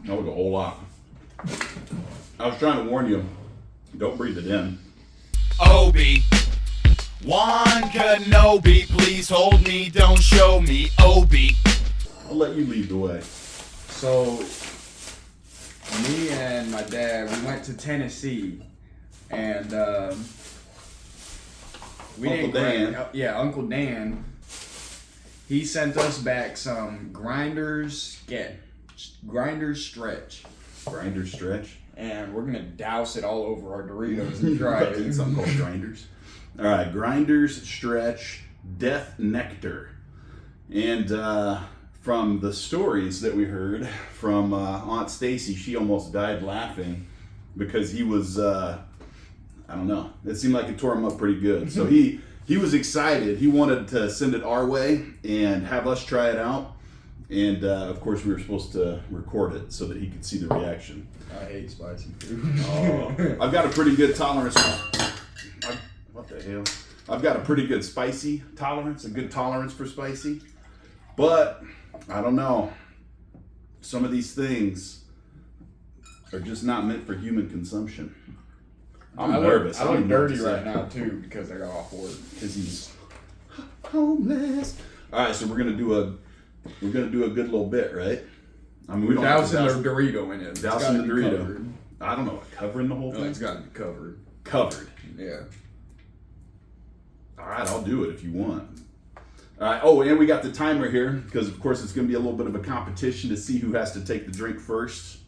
That was a whole lot. I was trying to warn you, don't breathe it in. Obi-Wan Kenobi, please hold me, don't show me. Obi. I'll let you lead the way. So, me and my dad, we went to Tennessee, and Uncle Dan, he sent us back some Grinders Stretch. Grinders Stretch. And we're gonna douse it all over our Doritos and try Eat it. something called Grinders. All right, Grinders Stretch Death Nectar. And from the stories that we heard from Aunt Stacy, she almost died laughing because he was, I don't know, it seemed like it tore him up pretty good. So he was excited. He wanted to send it our way and have us try it out. And of course, we were supposed to record it so that he could see the reaction. I hate spicy food. Oh, I've got a pretty good tolerance. What the hell? I've got a pretty good spicy tolerance, a good tolerance for spicy. But I don't know. Some of these things are just not meant for human consumption. I'm nervous. I look dirty right now too because I got off work. Because he's homeless. All right, so we're gonna do a good little bit, right? I mean, we don't dousing the Dorito in it. Dousing the Dorito. Covered. I don't know, covering the whole thing. No, it's got to be covered. Covered. Yeah. All right, I'll do it if you want. All right. Oh, and we got the timer here because, of course, it's going to be a little bit of a competition to see who has to take the drink first.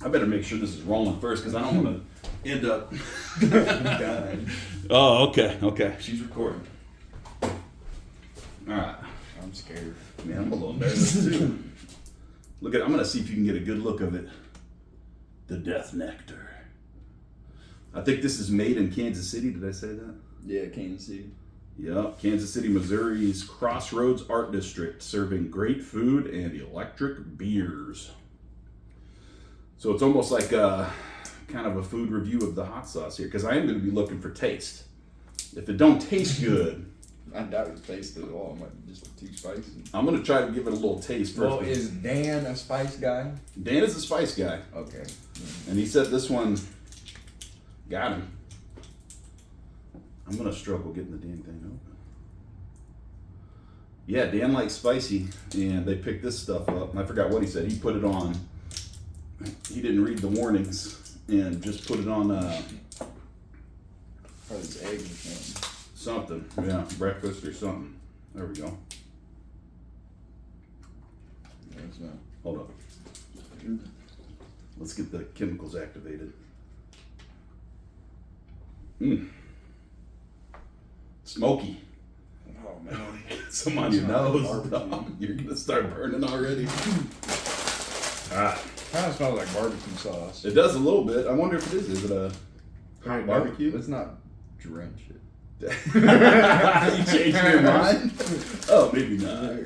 I better make sure this is rolling first because I don't want to end up dying. Oh, okay. Okay. She's recording. All right. I'm scared. Man, I'm a little nervous too. Look at. I'm going to see if you can get a good look of it. The Death Nectar. I think this is made in Kansas City. Did I say that? Yeah, Kansas City. Yep, Kansas City, Missouri's Crossroads Art District, serving great food and electric beers. So it's almost like a kind of a food review of the hot sauce here, because I am going to be looking for taste. If it don't taste good, I doubt it tastes at all. It might be just too spicy. I'm going to try to give it a little taste first. Well, is Dan a spice guy? Dan is a spice guy. Okay. And he said this one got him. I'm going to struggle getting the damn thing open. Yeah, Dan likes spicy, and they picked this stuff up. And I forgot what he said. He put it on. He didn't read the warnings and just put it on Probably his eggs or something. something. Yeah, breakfast or something. There we go. No, it's not. Hold up. Let's get the chemicals activated. Smoky. Oh, man. Get some on your nose. Barbecue. You're going to start burning already. All right. Kind of smells like barbecue sauce. It does a little bit. I wonder if it is. Is it a hot barbecue? Let's not drench it. You changed your mind? Oh, maybe not. All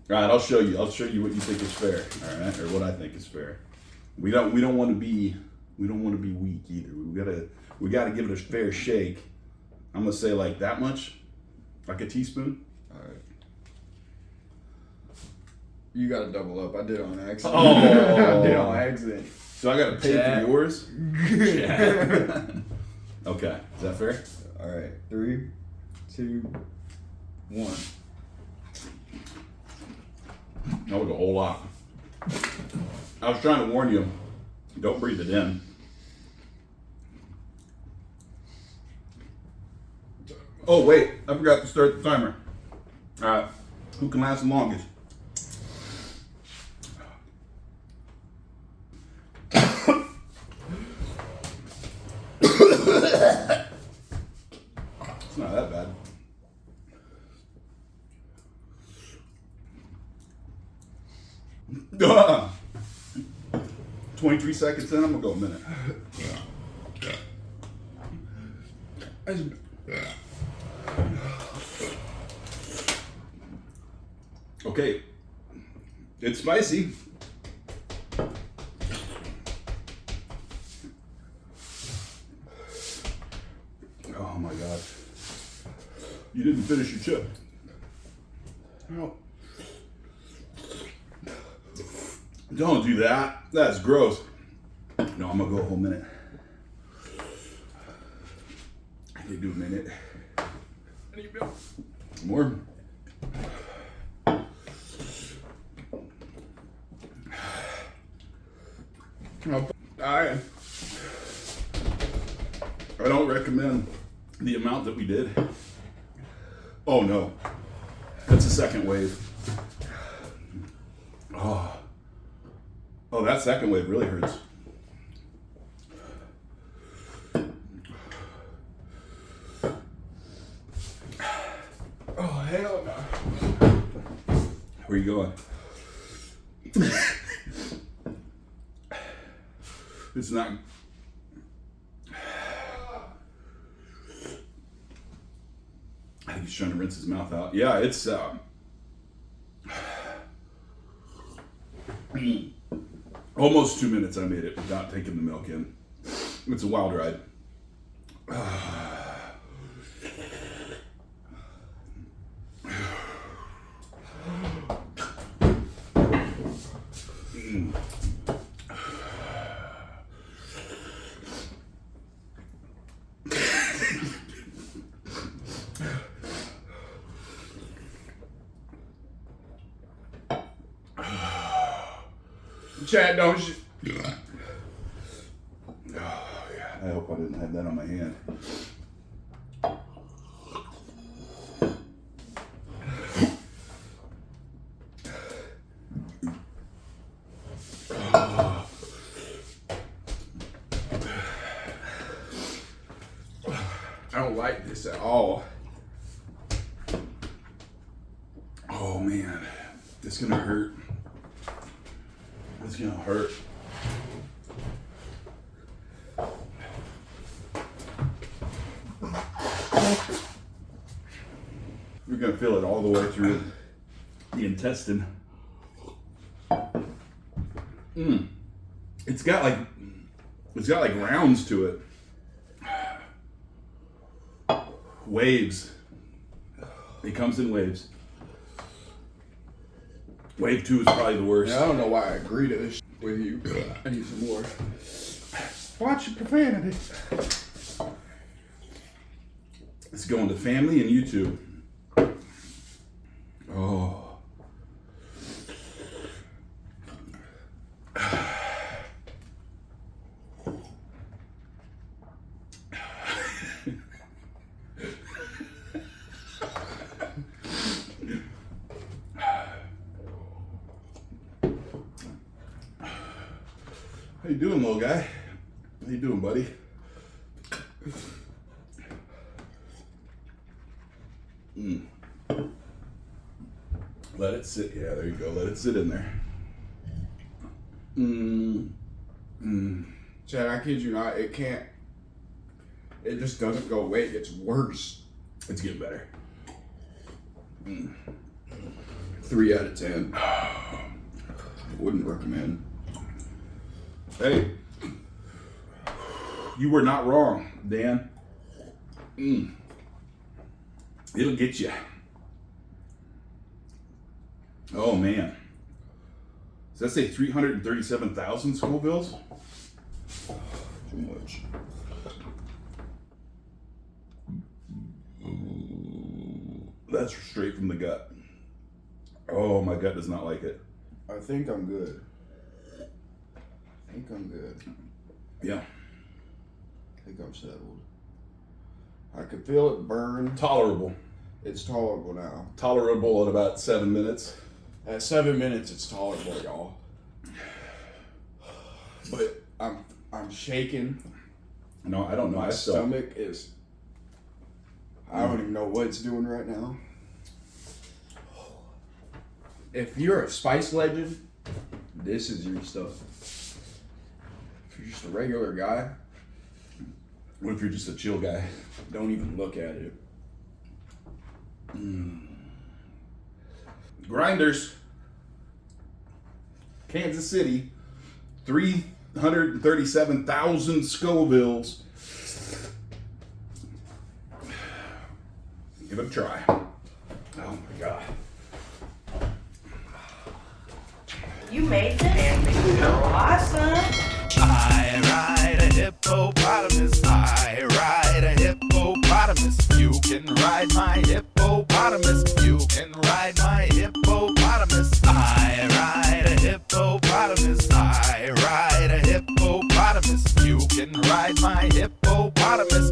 right, I'll show you. I'll show you what you think is fair. All right, or what I think is fair. We don't want to be weak either. We gotta give it a fair shake. I'm gonna say like that much, like a teaspoon. All right. You gotta double up. I did on accident. Oh. I did on accident. So I gotta pay Jack. for yours. Yeah. Okay, is that fair? All right. 3, 2, 1. That was a whole lot. I was trying to warn you. Don't breathe it in. Oh wait, I forgot to start the timer. All right, who can last the longest? It's not that bad. Ah. 23 seconds in, I'm gonna go a minute. Okay, it's spicy. Oh my God. You didn't finish your chip. No. Don't do that. That's gross. No, I'm gonna go a whole minute. I can do a minute. I need milk. More. I don't recommend the amount that we did. Oh no, that's a second wave. Oh, that second wave really hurts. Oh hell no. Where you going? It's not. I think he's trying to rinse his mouth out. Yeah, it's almost 2 minutes I made it without taking the milk in. It's a wild ride. Chad, don't you? Oh, yeah. I hope I didn't have that on my hand. I don't like this at all. Oh man, it's gonna hurt. It's gonna hurt. We're gonna feel it all the way through the intestine. It's got like rounds to it. Waves. It comes in waves. Wave 2 is probably the worst. Yeah, I don't know why I agree to this with you. I need some more. Watch your profanity. It's going to family and YouTube. Oh. How you doing, little guy? How you doing, buddy? Let it sit. Yeah, there you go. Let it sit in there. Chad, I kid you not, it can't. It just doesn't go away. It gets worse. It's getting better. 3 out of 10. Wouldn't recommend. Hey, you were not wrong, Dan. It'll get you. Oh man. Does that say 337,000 Scovilles? Too much. That's straight from the gut. Oh, my gut does not like it. I think I'm good. Yeah. I think I'm settled. I could feel it burn. Tolerable. It's tolerable now. Tolerable at about 7 minutes. At 7 minutes, it's tolerable, y'all. But I'm shaking. No, I don't know. My stomach is. I don't even know what it's doing right now. If you're a spice legend, this is your stuff. If you're just a regular guy, What if you're just a chill guy? don't even look at it. Grinders. Kansas City. 337,000 Scovilles. Give it a try. Oh my God. You made this? Awesome. I ride a hippopotamus. I ride a hippopotamus. You can ride my hippopotamus. You can ride my hippopotamus. I ride a hippopotamus. I ride a hippopotamus. You can ride my hippopotamus.